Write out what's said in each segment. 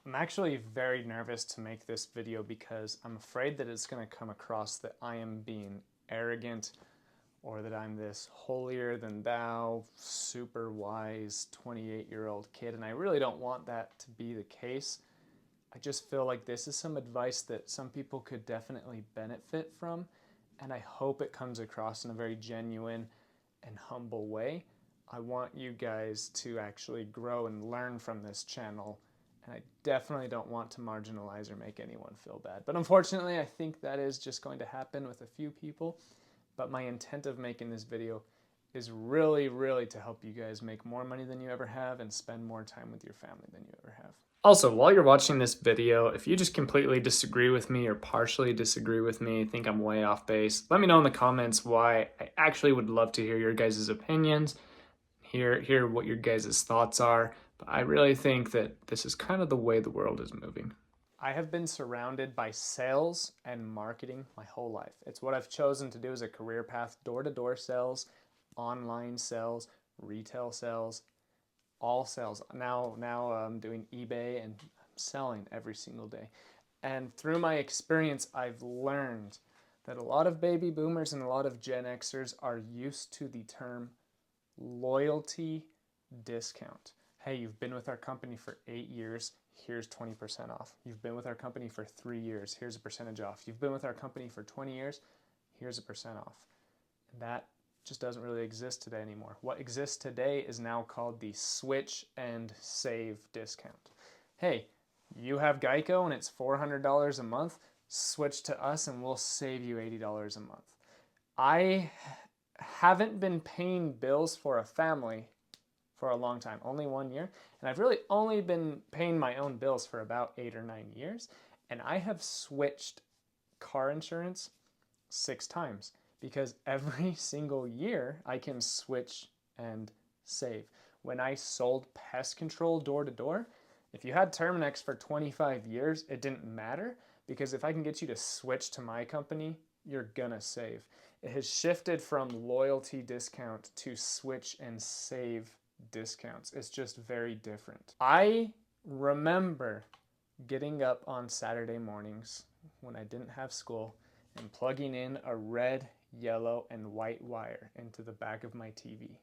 I'm actually very nervous to make this video because I'm afraid that it's going to come across that I am being arrogant or that I'm this holier than thou, super wise 28-year-old kid, and I really don't want that to be the case. I just feel like this is some advice that some people could definitely benefit from, and I hope it comes across in a very genuine and humble way. I want you guys to actually grow and learn from this channel, and I definitely don't want to marginalize or make anyone feel bad. But unfortunately, I think that is just going to happen with a few people. But my intent of making this video is really to help you guys make more money than you ever have and spend more time with your family than you ever have. Also, while you're watching this video, if you just completely disagree with me or partially disagree with me, think I'm way off base, let me know in the comments why. I actually would love to hear your guys' opinions, hear what your guys' thoughts are. But I really think that this is kind of the way the world is moving. I have been surrounded by sales and marketing my whole life. It's what I've chosen to do as a career path: door-to-door sales, online sales, retail sales, all sales. Now I'm doing eBay and I'm selling every single day. And through my experience, I've learned that a lot of baby boomers and a lot of Gen Xers are used to the term loyalty discount. Hey, you've been with our company for 8 years, here's 20% off. You've been with our company for 3 years, here's a percentage off. You've been with our company for 20 years, here's a percent off. And that just doesn't really exist today anymore. What exists today is now called the switch and save discount. Hey, you have Geico and it's $400 a month, switch to us and we'll save you $80 a month. I haven't been paying bills for a family for a long time, only 1 year, and I've really only been paying my own bills for about 8 or 9 years, and I have switched car insurance 6 times because every single year I can switch and save. When I sold pest control door to door, if you had Terminex for 25 years, it didn't matter, because if I can get you to switch to my company, you're gonna save. It has shifted from loyalty discount to switch and save discounts. It's just very different. I remember getting up on Saturday mornings when I didn't have school and plugging in a red, yellow, and white wire into the back of my TV.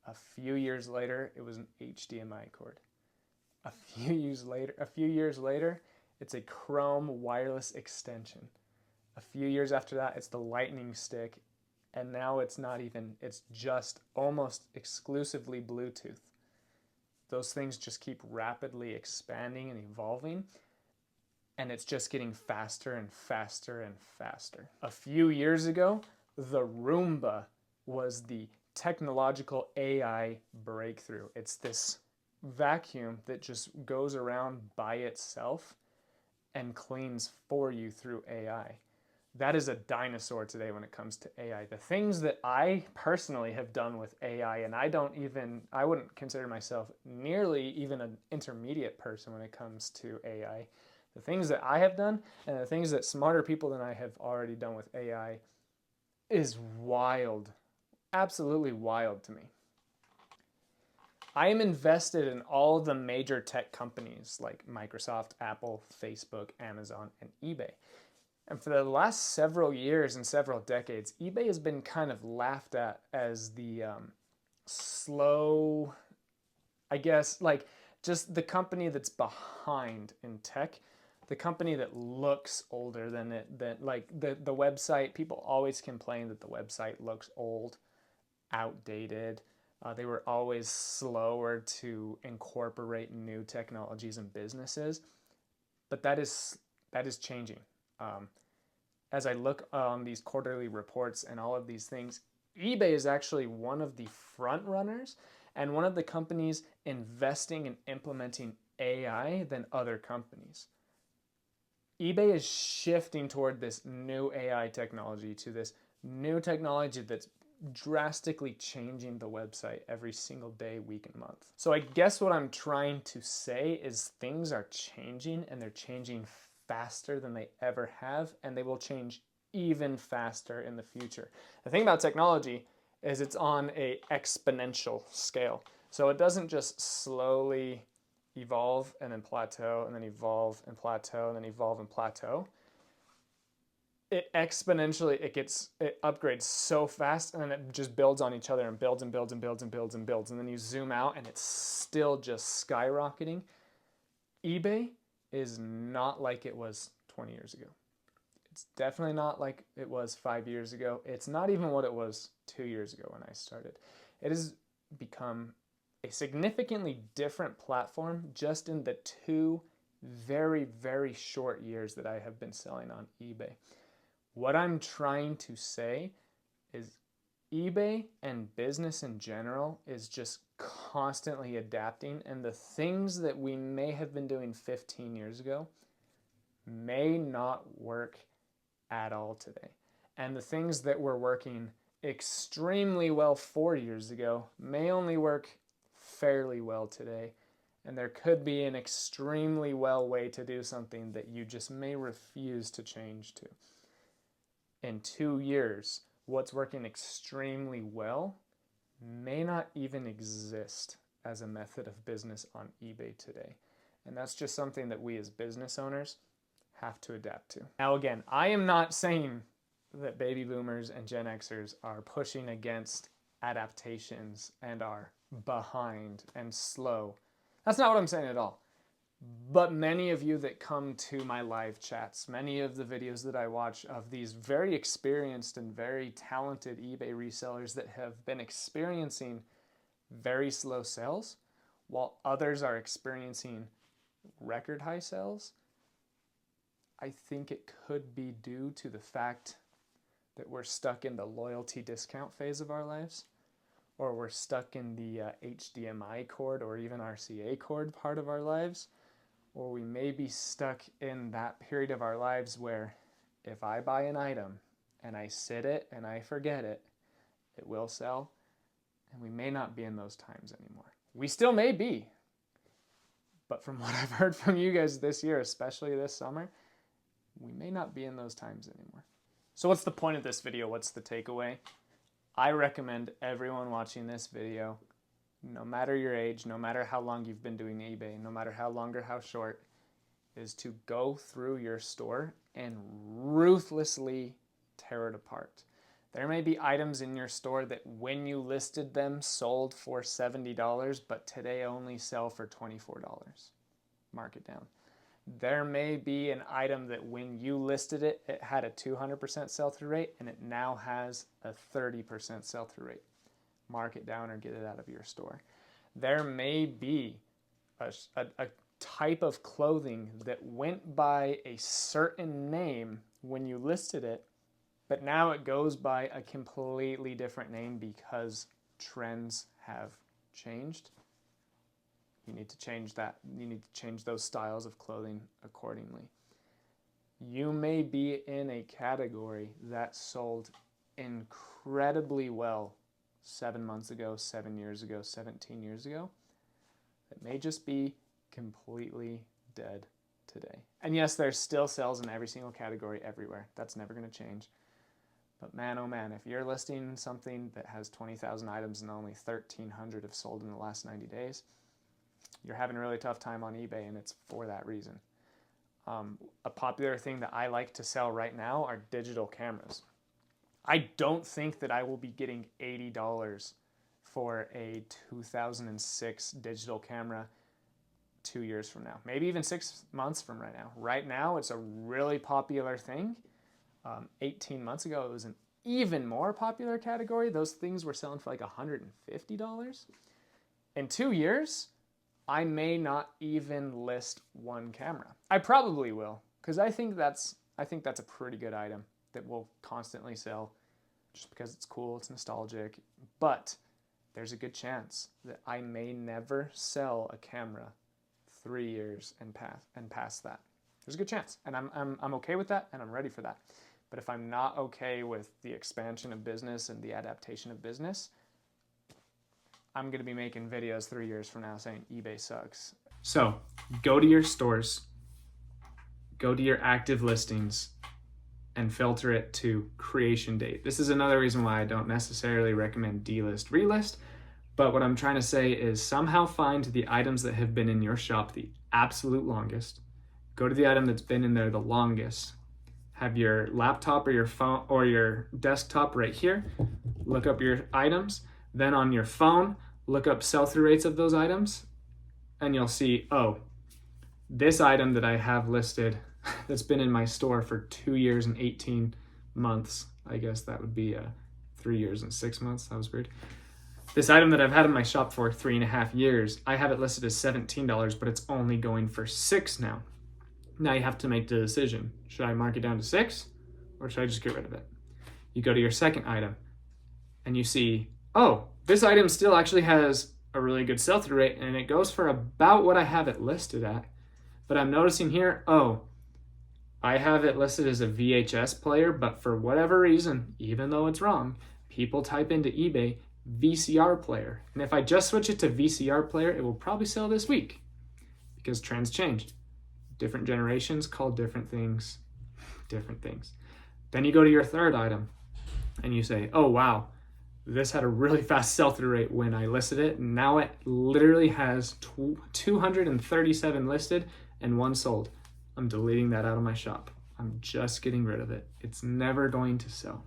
A few years later, it was an HDMI cord. A few years later, it's a Chrome wireless extension. A few years after that, it's the lightning stick, and now it's just almost exclusively Bluetooth. Those things just keep rapidly expanding and evolving, and it's just getting faster and faster and faster. A few years ago, the Roomba was the technological AI breakthrough. It's this vacuum that just goes around by itself and cleans for you through AI. That is a dinosaur today when it comes to AI. The things that I personally have done with AI, and I wouldn't consider myself nearly even an intermediate person when it comes to AI. The things that I have done and the things that smarter people than I have already done with AI is wild, absolutely wild to me. I am invested in all the major tech companies like Microsoft, Apple, Facebook, Amazon, and eBay. And for the last several years and several decades, eBay has been kind of laughed at as the slow, I guess, like just the company that's behind in tech, the company that looks older than like the website. People always complain that the website looks old, outdated. They were always slower to incorporate new technologies and businesses, but that is changing. As I look on these quarterly reports and all of these things, eBay is actually one of the front runners and one of the companies investing and implementing AI than other companies. eBay is shifting toward this new AI technology, to this new technology that's drastically changing the website every single day, week, and month. So I guess what I'm trying to say is things are changing, and they're changing faster than they ever have, and they will change even faster in the future. The thing about technology is it's on an exponential scale. So it doesn't just slowly evolve and then plateau and then evolve and plateau and then evolve and plateau, it exponentially, it upgrades so fast, and then it just builds on each other and builds and builds and builds and builds and builds. And then you zoom out and it's still just skyrocketing. eBay is not like it was 20 years ago. It's definitely not like it was 5 years ago. It's not even what it was 2 years ago when I started. It has become a significantly different platform just in the 2 very, very short years that I have been selling on eBay. What I'm trying to say is eBay and business in general is just constantly adapting, and the things that we may have been doing 15 years ago may not work at all today. And the things that were working extremely well 4 years ago may only work fairly well today. And there could be an extremely well way to do something that you just may refuse to change to. In 2 years, what's working extremely well may not even exist as a method of business on eBay today. And that's just something that we as business owners have to adapt to. Now again, I am not saying that baby boomers and Gen Xers are pushing against adaptations and are behind and slow. That's not what I'm saying at all. But many of you that come to my live chats, many of the videos that I watch of these very experienced and very talented eBay resellers that have been experiencing very slow sales, while others are experiencing record high sales, I think it could be due to the fact that we're stuck in the loyalty discount phase of our lives, or we're stuck in the HDMI cord or even RCA cord part of our lives, or we may be stuck in that period of our lives where if I buy an item and I sit it and I forget it, it will sell, and we may not be in those times anymore. We still may be, but from what I've heard from you guys this year, especially this summer, we may not be in those times anymore. So what's the point of this video? What's the takeaway? I recommend everyone watching this video, no matter your age, no matter how long you've been doing eBay, no matter how long or how short, is to go through your store and ruthlessly tear it apart. There may be items in your store that when you listed them sold for $70, but today only sell for $24. Mark it down. There may be an item that when you listed it, it had a 200% sell-through rate, and it now has a 30% sell-through rate. Mark it down or get it out of your store. There may be a type of clothing that went by a certain name when you listed it, but now it goes by a completely different name because trends have changed. You need to change that. You need to change those styles of clothing accordingly. You may be in a category that sold incredibly well 7 months ago, 7 years ago, 17 years ago. It may just be completely dead today. And yes, there's still sales in every single category everywhere. That's never going to change. But man, oh man, if you're listing something that has 20,000 items and only 1,300 have sold in the last 90 days, you're having a really tough time on eBay, and it's for that reason. A popular thing that I like to sell right now are digital cameras. I don't think that I will be getting $80 for a 2006 digital camera 2 years from now, maybe even 6 months from right now. Right now, it's a really popular thing. 18 months ago, it was an even more popular category. Those things were selling for like $150. In 2 years, I may not even list one camera. I probably will, because I think that's a pretty good item that will constantly sell just because it's cool, it's nostalgic. But there's a good chance that I may never sell a camera 3 years and past that. There's a good chance, and I'm okay with that, and I'm ready for that. But if I'm not okay with the expansion of business and the adaptation of business, I'm going to be making videos 3 years from now saying eBay sucks. So go to your stores, go to your active listings, and filter it to creation date. This is another reason why I don't necessarily recommend delist, relist, But what I'm trying to say is somehow find the items that have been in your shop the absolute longest. Go to the item that's been in there the longest. Have your laptop or your phone or your desktop right here. Look up your items. Then on your phone, look up sell-through rates of those items. And you'll see, oh, this item that I have listed that's been in my store for 2 years and 18 months. I guess that would be 3 years and 6 months. That was weird. This item that I've had in my shop for 3.5 years, I have it listed as $17, but it's only going for $6 now. Now you have to make the decision. Should I mark it down to $6 or should I just get rid of it? You go to your second item and you see, oh, this item still actually has a really good sell-through rate and it goes for about what I have it listed at. But I'm noticing here, oh, I have it listed as a VHS player, but for whatever reason, even though it's wrong, people type into eBay VCR player. And if I just switch it to VCR player, it will probably sell this week because trends change. Different generations call different things. Then you go to your third item and you say, oh, wow, this had a really fast sell-through rate when I listed it. Now it literally has 237 listed and 1 sold. I'm deleting that out of my shop. I'm just getting rid of it. It's never going to sell.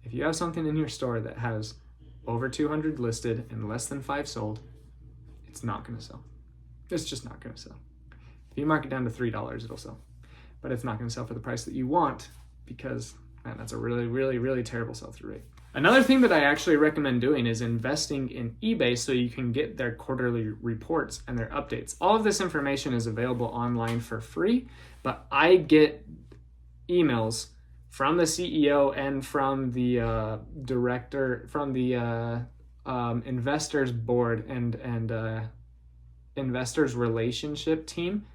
If you have something in your store that has over 200 listed and less than 5 sold, it's not going to sell. It's just not going to sell. If you mark it down to $3, it'll sell. But it's not going to sell for the price that you want because, man, that's a really, really, really terrible sell-through rate. Another thing that I actually recommend doing is investing in eBay so you can get their quarterly reports and their updates. All of this information is available online for free, but I get emails from the CEO and from the director, from the investors board and investors relationship team.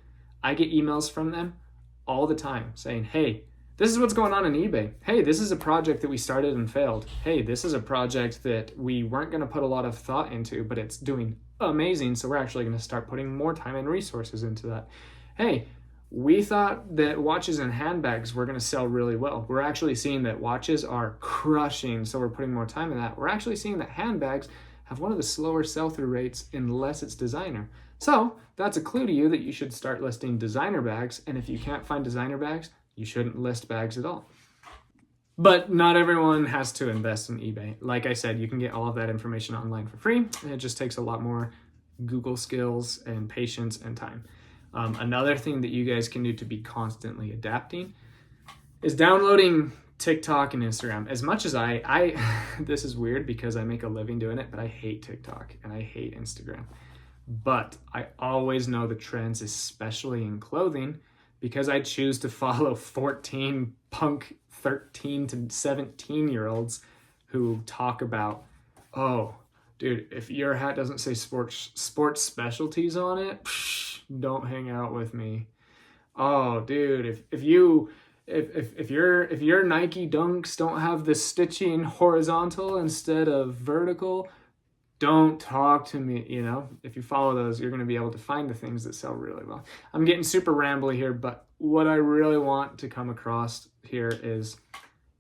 I get emails from them all the time saying, hey, this is what's going on in eBay. Hey, this is a project that we started and failed. Hey, this is a project that we weren't going to put a lot of thought into, but it's doing amazing. So we're actually going to start putting more time and resources into that. Hey, we thought that watches and handbags were going to sell really well. We're actually seeing that watches are crushing. So we're putting more time in that. We're actually seeing that handbags have one of the slower sell-through rates unless it's designer. So that's a clue to you that you should start listing designer bags. And if you can't find designer bags, you shouldn't list bags at all. But not everyone has to invest in eBay. Like I said, you can get all of that information online for free. And it just takes a lot more Google skills and patience and time. Another thing that you guys can do to be constantly adapting is downloading TikTok and Instagram. As much as I this is weird because I make a living doing it, but I hate TikTok and I hate Instagram. But I always know the trends, especially in clothing, because I choose to follow 14 punk 13 to 17-year-olds who talk about, oh, dude, if your hat doesn't say sports specialties on it, don't hang out with me. Oh, dude, if your Nike Dunks don't have the stitching horizontal instead of vertical, don't talk to me. You know, if you follow those, you're going to be able to find the things that sell really well. I'm getting super rambly here, but what I really want to come across here is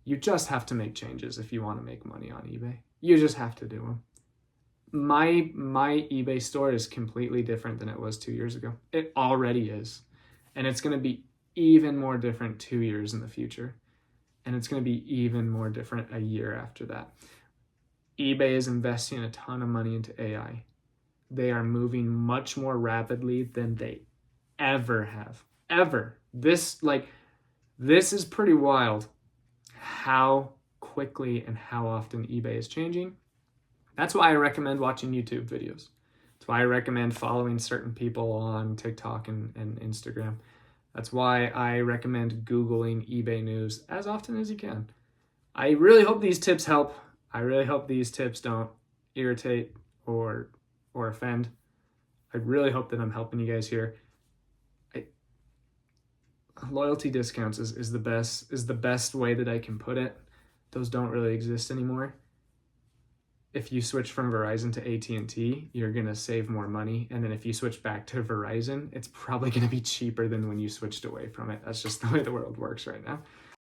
you just have to make changes if you want to make money on eBay. You just have to do them. My eBay store is completely different than it was 2 years ago. It already is. And it's going to be even more different 2 years in the future. And it's going to be even more different a year after that. eBay is investing a ton of money into AI. They are moving much more rapidly than they ever have. Ever. This is pretty wild how quickly and how often eBay is changing. That's why I recommend watching YouTube videos. That's why I recommend following certain people on TikTok and Instagram. That's why I recommend Googling eBay news as often as you can. I really hope these tips help. I really hope these tips don't irritate or offend. I really hope that I'm helping you guys here. Loyalty discounts is the best way that I can put it. Those don't really exist anymore. If you switch from Verizon to AT&T, you're going to save more money. And then if you switch back to Verizon, it's probably going to be cheaper than when you switched away from it. That's just the way the world works right now.